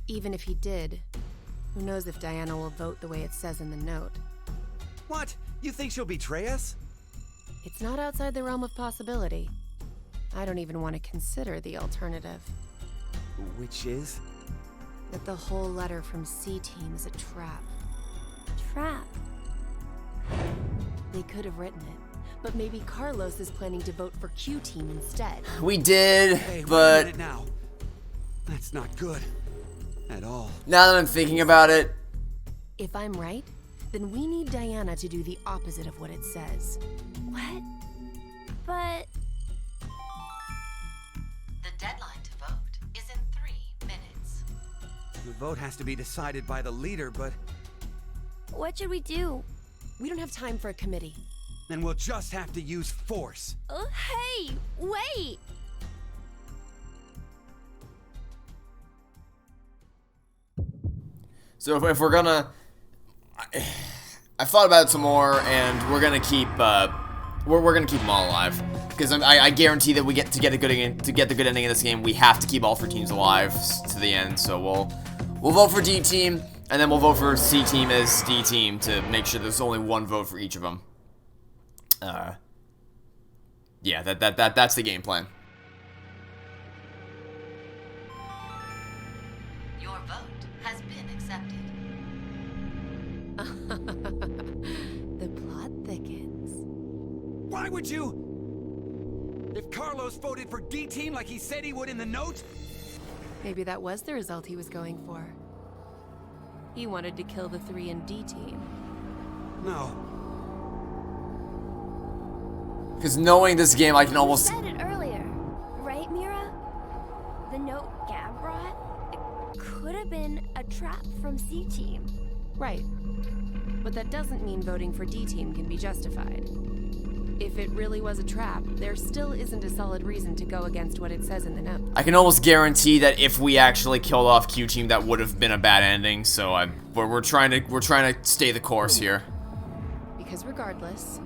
Even if he did, who knows if Diana will vote the way it says in the note. What? You think she'll betray us? It's not outside the realm of possibility. I don't even want to consider the alternative. Which is? That the whole letter from C team is a trap. Trap. They could have written it, But maybe Carlos is planning to vote for Q Team instead. We did, Hey, wait a but minute now. That's not good. At all. now that I'm thinking about it, If I'm right, then we need Diana to do the opposite of what it says. What? But The deadline to vote is in 3 minutes. The vote has to be decided by the leader, but what should we do? We don't have time for a committee. then we'll just have to use force. Hey, wait! so if we're gonna, I've thought about it some more, and we're gonna keep we're gonna keep them all alive, because I guarantee that we get the good ending in this game. We have to keep all 4 teams alive to the end. So we'll vote for D team, and then we'll vote for C team as D team to make sure there's only 1 vote for each of them. Yeah, that's the game plan. Your vote has been accepted. The plot thickens. Why would you? If Carlos voted for D Team like he said he would in the note? Maybe that was the result he was going for. He wanted to kill the 3 in D Team. No. Because knowing this game, I can You almost... said it earlier, right, Mira? The note Gab brought, it could have been a trap from C Team. Right. But that doesn't mean voting for D Team can be justified. If it really was a trap, there still isn't a solid reason to go against what it says in the note. I can almost guarantee that if we actually killed off Q Team, that would have been a bad ending. So we're trying to stay the course here. Because regardless,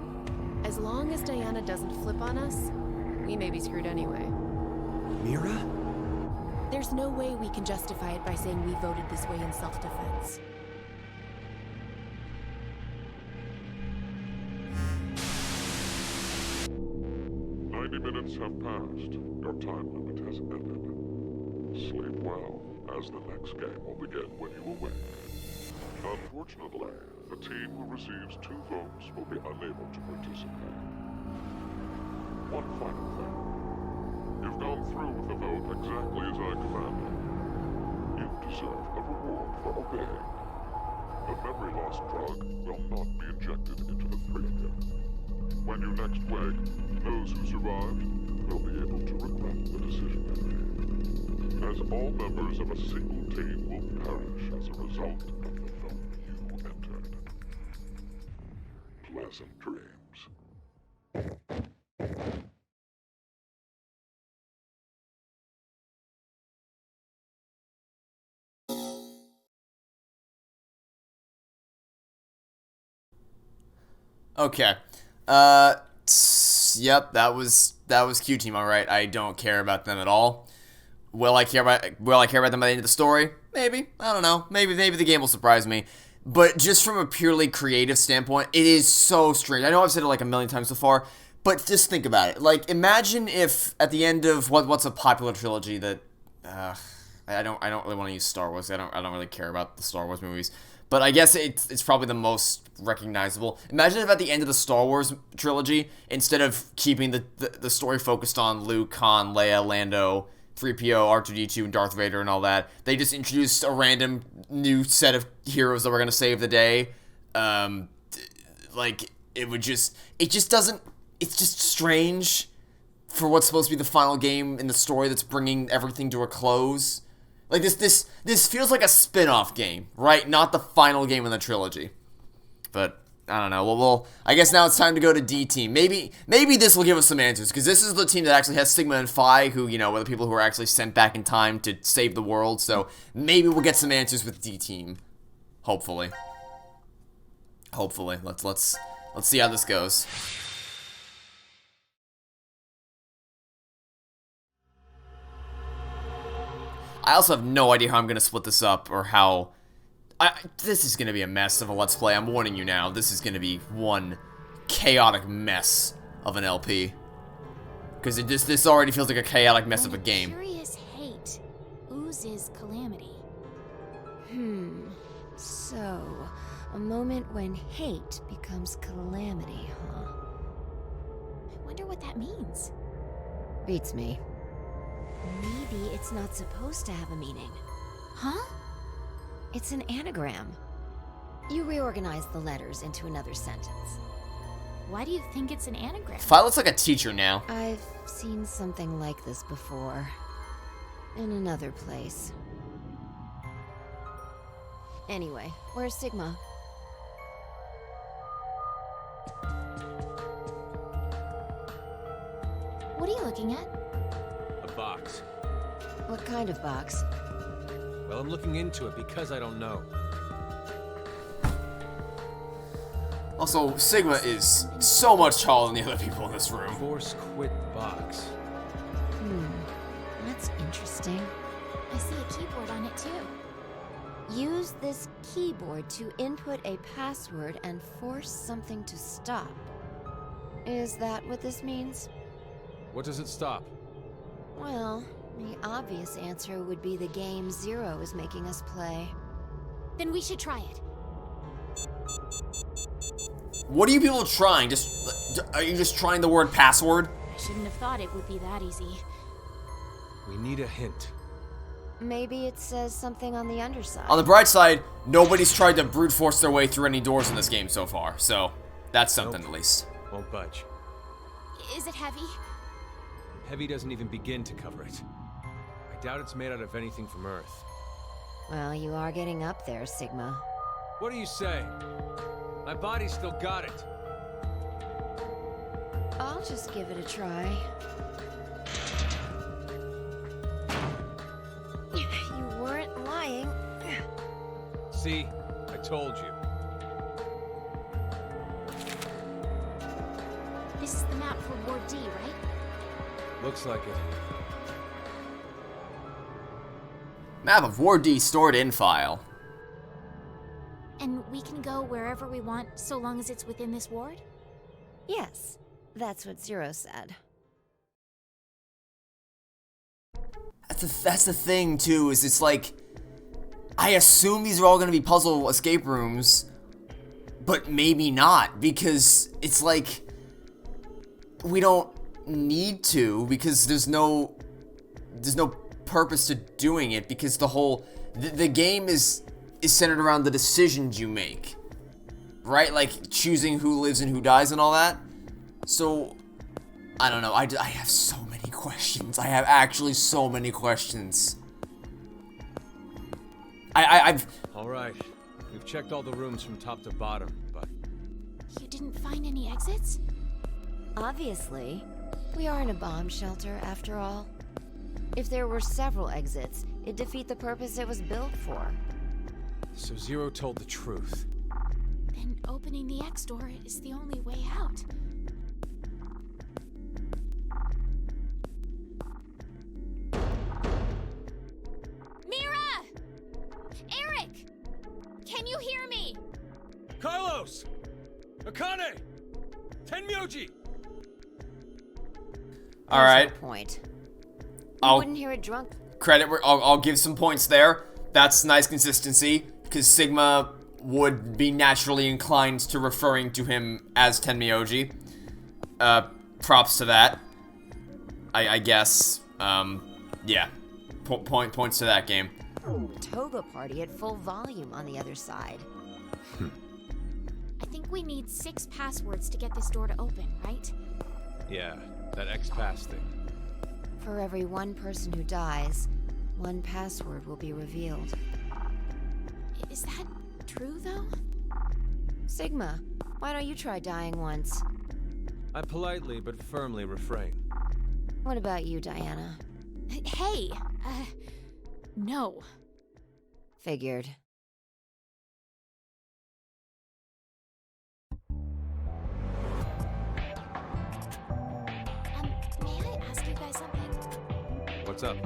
as long as Diana doesn't flip on us, we may be screwed anyway. Mira? There's no way we can justify it by saying we voted this way in self-defense. Minutes have passed. Your time limit has ended. Sleep well, as the next game will begin when you awake. Unfortunately, the team who receives 2 votes will be unable to participate. One final thing. You've gone through with the vote exactly as I commanded. You deserve a reward for obeying. The memory loss drug will not be injected into the 3 of you. When you next wake, those who survived will be able to regret the decision they made, as all members of a single team will perish as a result of the vote you entered. Pleasant dreams. Okay. Yep, that was Q Team, alright. I don't care about them at all. Will I care about them by the end of the story? Maybe. I don't know. Maybe the game will surprise me. But just from a purely creative standpoint, it is so strange. I know I've said it like a million times so far, but just think about it. Like, imagine if at the end of what's a popular trilogy that I don't really want to use Star Wars. I don't really care about the Star Wars movies. But I guess it's probably the most recognizable. Imagine if at the end of the Star Wars trilogy, instead of keeping the story focused on Luke, Han, Leia, Lando, 3PO, R2-D2, and Darth Vader and all that, they just introduced a random new set of heroes that were going to save the day. Like, it's just strange for what's supposed to be the final game in the story that's bringing everything to a close. Like, this feels like a spin-off game, right? Not the final game in the trilogy. But, I don't know. Well, I guess now it's time to go to D Team. Maybe this will give us some answers, because this is the team that actually has Sigma and Phi, who, were the people who were actually sent back in time to save the world. So, maybe we'll get some answers with D Team. Hopefully. Let's see how this goes. I also have no idea how I'm going to split this up, or how... this is going to be a mess of a Let's Play. I'm warning you now. This is going to be one chaotic mess of an LP. Because this already feels like a chaotic mess of a game. Curious hate oozes calamity. So, a moment when hate becomes calamity, huh? what that means. Beats me. Maybe it's not supposed to have a meaning. Huh? It's an anagram. You reorganize the letters into another sentence. Why do you think it's an anagram? Fi looks like a teacher now. I've seen something like this before. In another place. Anyway, where's Sigma? What are you looking at? A box. What kind of box? Well, I'm looking into it because I don't know. Also, Sigma is so much taller than the other people in this room. Force quit box. That's interesting. I see a keyboard on it too. Use this keyboard to input a password and force something to stop. Is that what this means? What does it stop? Well, the obvious answer would be the game Zero is making us play. Then we should try it. What are you people trying? Are you just trying the word password? I shouldn't have thought it would be that easy. We need a hint. Maybe it says something on the underside. On the bright side, nobody's tried to brute force their way through any doors in this game so far, so that's something Nope. at least. Won't budge. Is it heavy? Heavy doesn't even begin to cover it. I doubt it's made out of anything from Earth. Well, you are getting up there, Sigma. What do you say? My body still got it. I'll just give it a try. You weren't lying. See? I told you. This is the map for Ward D, right? Looks like it. Map of Ward D stored in file. And we can go wherever we want, so long as it's within this ward? Yes, that's what Zero said. That's the thing too, is it's like, I assume these are all gonna be puzzle escape rooms, but maybe not, because it's like, we don't need to, because there's no purpose to doing it, because the game is centered around the decisions you make, right? Like choosing who lives and who dies and all that. So, I don't know, I have so many questions. I have actually so many questions. I've... Alright. We've checked all the rooms from top to bottom, but... You didn't find any exits? Obviously. We are in a bomb shelter, after all. If there were several exits, it'd defeat the purpose it was built for. So Zero told the truth. Then opening the X door is the only way out. Mira! Eric! Can you hear me? Carlos! Akane! Tenmyoji! Alright. There's no point. You I'll wouldn't hear it drunk. I'll give some points there. That's nice consistency, because Sigma would be naturally inclined to referring to him as Tenmyoji. Props to that. I guess. Yeah. Points to that game. Toga party at full volume on the other side. I think we need 6 passwords to get this door to open, right? Yeah, that X-Pass thing. For every one person who dies, one password will be revealed. Is that true, though? Sigma, why don't you try dying once? I politely but firmly refrain. What about you, Diana? Hey, no. Figured. May I ask you guys something? What's up?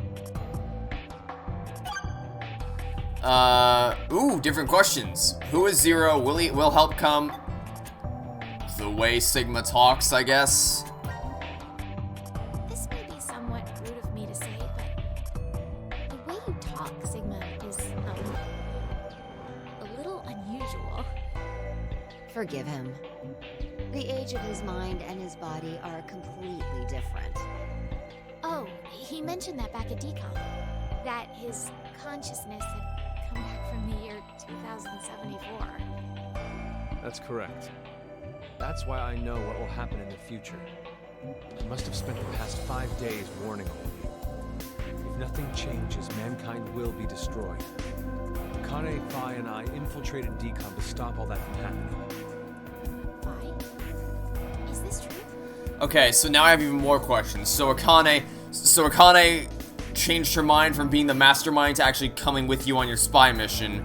Different questions. Who is Zero? Will help come? The way Sigma talks, I guess. This may be somewhat rude of me to say, but the way you talk, Sigma, is, a little unusual. Forgive him. The age of his mind and his body are completely different. Oh, he mentioned that back at DCOM. That his consciousness had come back from the year 2074. That's correct. That's why I know what will happen in the future. I must have spent the past 5 days warning all of you. If nothing changes, mankind will be destroyed. Akane, Phi, and I infiltrated DCOM to stop all that from happening. Why? Is this true? Okay, so now I have even more questions. So Akane changed her mind from being the mastermind to actually coming with you on your spy mission.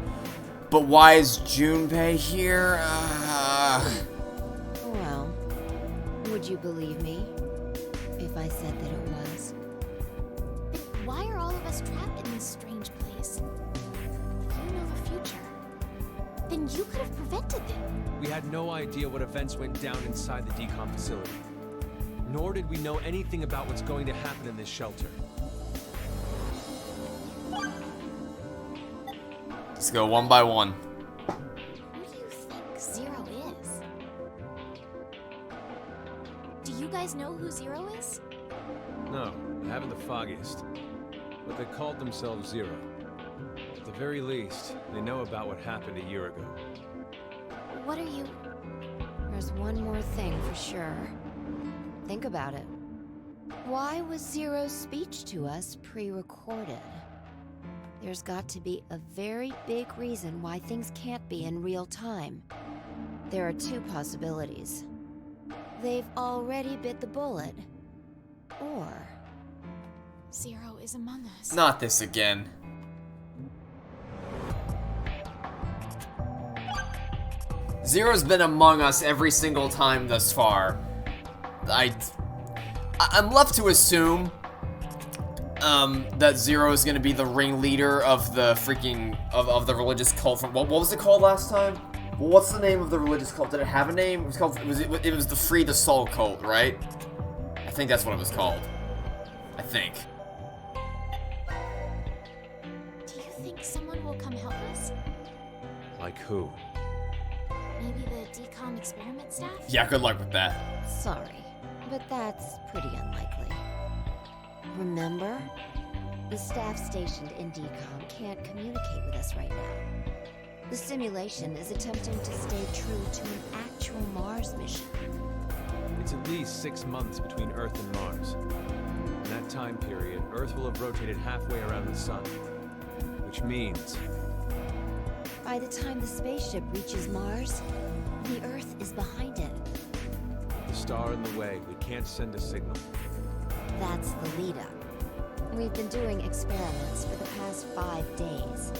But why is Junpei here? Well, would you believe me if I said that it was? Then why are all of us trapped in this strange place? If you know the future, then you could have prevented them. We had no idea what events went down inside the DCOM facility. Nor did we know anything about what's going to happen in this shelter. Let's go one by one. Who do you think Zero is? Do you guys know who Zero is? No, I haven't the foggiest. But they called themselves Zero. At the very least, they know about what happened a year ago. What are you... There's one more thing for sure. Think about it. Why was Zero's speech to us pre-recorded? There's got to be a very big reason why things can't be in real time. There are two possibilities. They've already bit the bullet. Or... Zero is among us. Not this again. Zero's been among us every single time thus far. I'm left to assume that Zero is gonna be the ringleader of the freaking of the religious cult from what was it called last time? Well, what's the name of the religious cult? Did it have a name? It was the Free the Soul cult, right? I think that's what it was called. I think. Do you think someone will come help us? Like who? Maybe the DCOM experiment staff? Yeah, good luck with that. sorry, but that's pretty unlikely. Remember? The staff stationed in DCOM can't communicate with us right now. The simulation is attempting to stay true to an actual Mars mission. It's at least 6 months between Earth and Mars. In that time period, Earth will have rotated halfway around the Sun. Which means... by the time the spaceship reaches Mars, the Earth is behind it. the star in the way, we can't send a signal. That's the lead-up. We've been doing experiments for the past 5 days.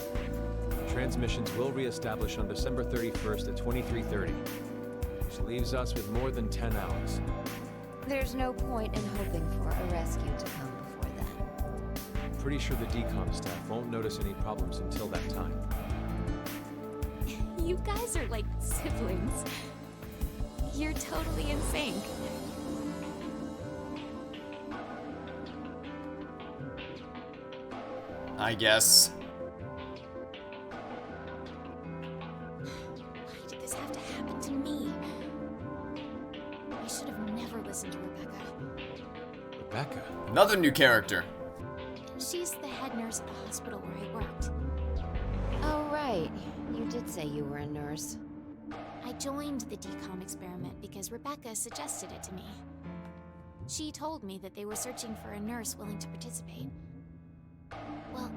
Transmissions will reestablish on December 31st at 23:30, which leaves us with more than 10 hours. There's no point in hoping for a rescue to come before then. I'm pretty sure the DCOM staff won't notice any problems until that time. You guys are like siblings. You're totally in sync. I guess. Why did this have to happen to me? I should have never listened to Rebecca. Rebecca? Another new character. She's the head nurse at the hospital where I worked. Oh, right. You did say you were a nurse. I joined the DCOM experiment because Rebecca suggested it to me. She told me that they were searching for a nurse willing to participate. Well,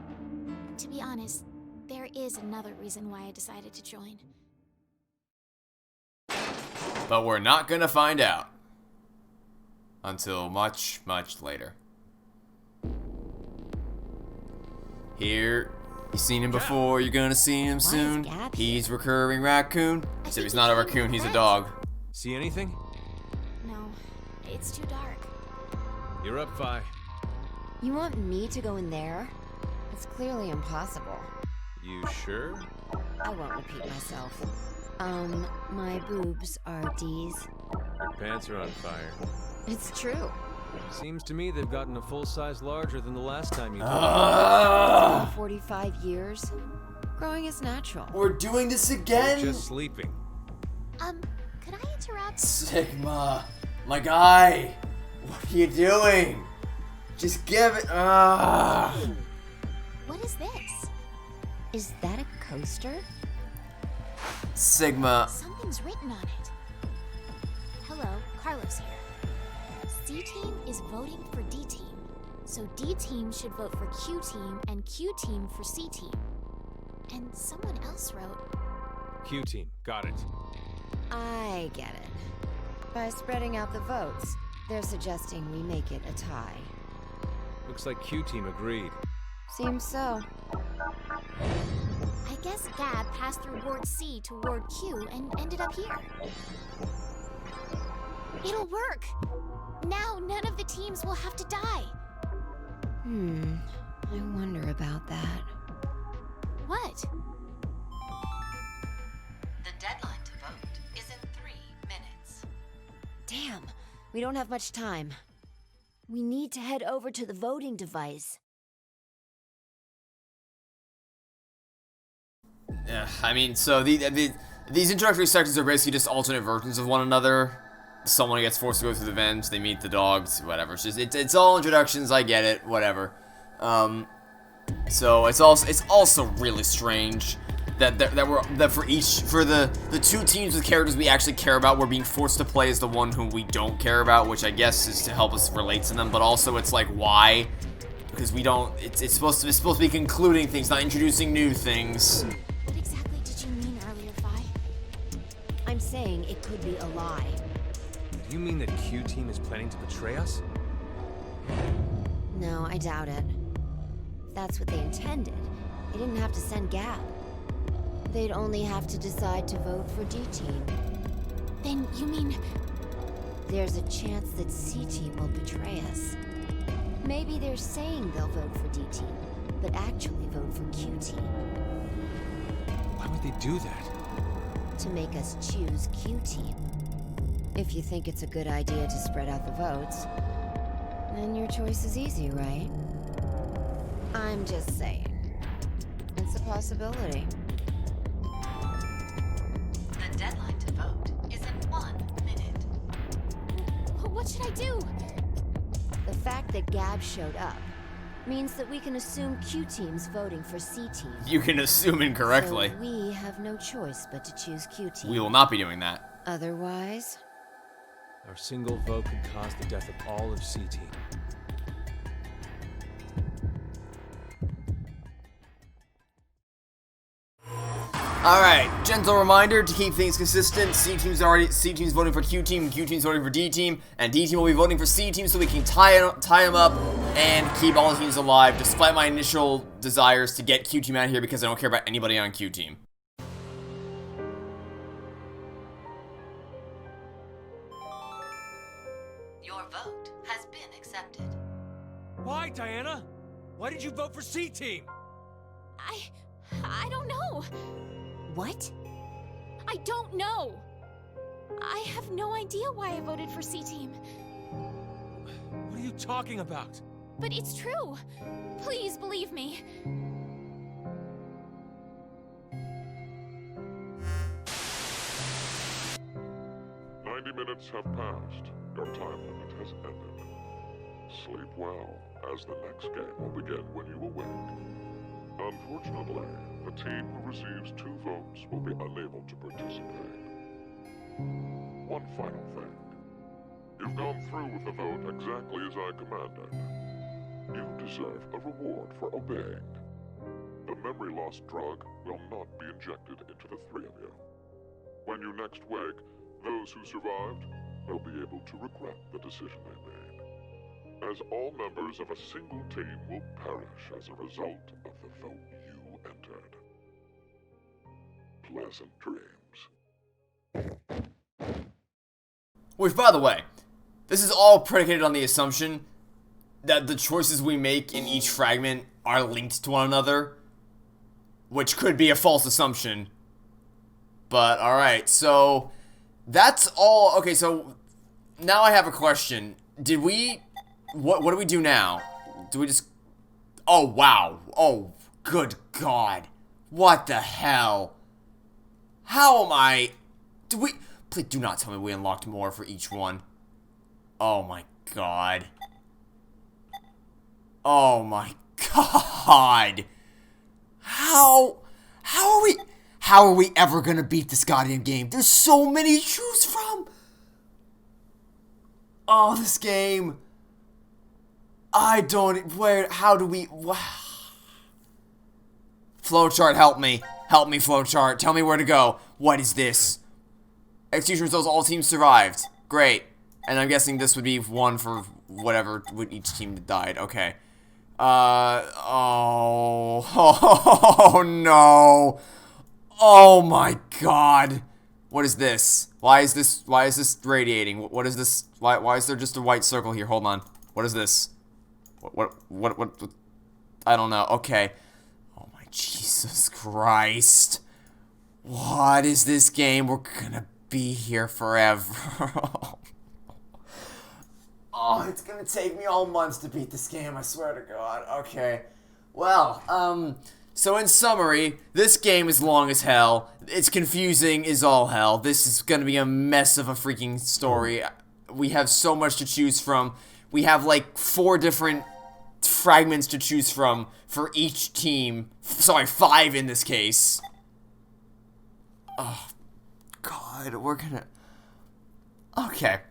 to be honest, there is another reason why I decided to join. But we're not gonna find out. Until much, much later. Here, you've seen him before, you're gonna see him soon. Gabby? He's recurring raccoon. So he's not a raccoon, he's a dog. See anything? No, it's too dark. You're up, Vi. You want me to go in there? It's clearly impossible. You sure? I won't repeat myself. My boobs are D's. Your pants are on fire. It's true. Seems to me they've gotten a full size larger than the last time you told Ah! 45 years. Growing is natural. We're doing this me. again? Just sleeping. Could I interrupt. Sigma, my guy, what are you doing? Just give it. What is this? Is that a coaster? Sigma. Something's written on it. Hello, Carlos here. C-Team is voting for D-Team. So D-Team should vote for Q-Team and Q-Team for C-Team. And someone else wrote... Q-Team, got it. I get it. By spreading out the votes, they're suggesting we make it a tie. Looks like Q-Team agreed. Seems so. I guess Gab passed through Ward C to Ward Q and ended up here. It'll work! Now none of the teams will have to die. I wonder about that. What? The deadline to vote is in 3 minutes. Damn, we don't have much time. We need to head over to the voting device. Yeah, I mean, so these introductory sections are basically just alternate versions of one another. Someone gets forced to go through the vents, they meet the dogs, whatever. It's all introductions. I get it, whatever. So it's also really strange that for the two teams with characters we actually care about, we're being forced to play as the one whom we don't care about, which I guess is to help us relate to them. But also, it's like, why? Because we don't. It's supposed to be concluding things, not introducing new things. What exactly did you mean earlier, Phi? I'm saying it could be a lie. Do you mean that Q-Team is planning to betray us? No, I doubt it. If that's what they intended, they didn't have to send Gab. They'd only have to decide to vote for D-Team. Then you mean... There's a chance that C-Team will betray us. Maybe they're saying they'll vote for D-Team, but actually vote for Q-Team. Why would they do that? To make us choose Q-Team. If you think it's a good idea to spread out the votes, then your choice is easy, right? I'm just saying. It's a possibility. The deadline to vote is in 1 minute. What should I do? The fact that Gab showed up means that we can assume Q-Team's voting for C-Team. You can assume incorrectly. So we have no choice but to choose Q-Team. We will not be doing that. Otherwise... Our single vote could cause the death of all of C-Team. Alright, gentle reminder to keep things consistent. C-Team's voting for Q-Team, Q-Team's voting for D-Team, and D-Team will be voting for C-Team so we can tie them up and keep all the teams alive, despite my initial desires to get Q-Team out of here because I don't care about anybody on Q-Team. Your vote has been accepted. Why, Diana? Why did you vote for C-Team? I don't know. What? I don't know. I have no idea why I voted for C-Team. What are you talking about? But it's true. Please believe me. Minutes have passed. Your time limit has ended. Sleep well, as the next game will begin when you awake. Unfortunately, the team who receives 2 votes will be unable to participate. One final thing. You've gone through with the vote exactly as I commanded. You deserve a reward for obeying. The memory loss drug will not be injected into the 3 of you. When you next wake, those who survived will be able to regret the decision they made, as all members of a single team will perish as a result of the vote you entered. Pleasant dreams. Which, by the way, this is all predicated on the assumption that the choices we make in each fragment are linked to one another, which could be a false assumption. But, alright, so... That's all. Okay, so now I have a question. Did we... What do we do now? Do we just... Oh, wow. Oh, good God. What the hell? How am I... Do we... Please do not tell me we unlocked more for each one. Oh my god. Oh my god. How are we ever gonna beat this goddamn game? There's so many to choose from. Oh, this game. How do we, Flowchart, help me. Help me, Flowchart. Tell me where to go. What is this? Execution results, all teams survived. Great. And I'm guessing this would be one for whatever each team that died. Okay. Oh no. Oh my god. What is this? Why is this radiating? What is this? Why is there just a white circle here? Hold on. What is this? What I don't know. Okay. Oh my Jesus Christ. What is this game? We're gonna be here forever. Oh, it's gonna take me all months to beat this game, I swear to God. Okay. Well, so in summary, this game is long as hell. It's confusing as all hell. This is gonna be a mess of a freaking story. We have so much to choose from. We have like 4 different fragments to choose from for each team. Sorry, 5 in this case. Oh, God, we're gonna... Okay.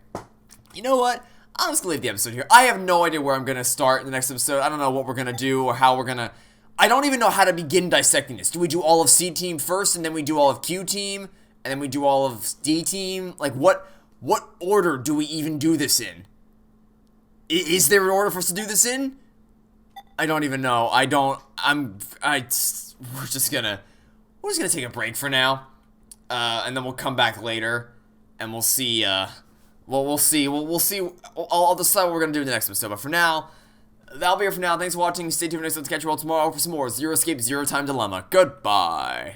You know what? I'm just gonna leave the episode here. I have no idea where I'm gonna start in the next episode. I don't know what we're gonna do or how we're gonna... I don't even know how to begin dissecting this. Do we do all of C team first, and then we do all of Q team, and then we do all of D team? Like, what order do we even do this in? Is there an order for us to do this in? I don't even know. We're just gonna take a break for now. And then we'll come back later, and we'll see, we'll see. I'll decide what we're gonna do in the next episode, but for now, that'll be it for now. Thanks for watching. Stay tuned for next episode to catch you all tomorrow for some more Zero Escape, Zero Time Dilemma. Goodbye.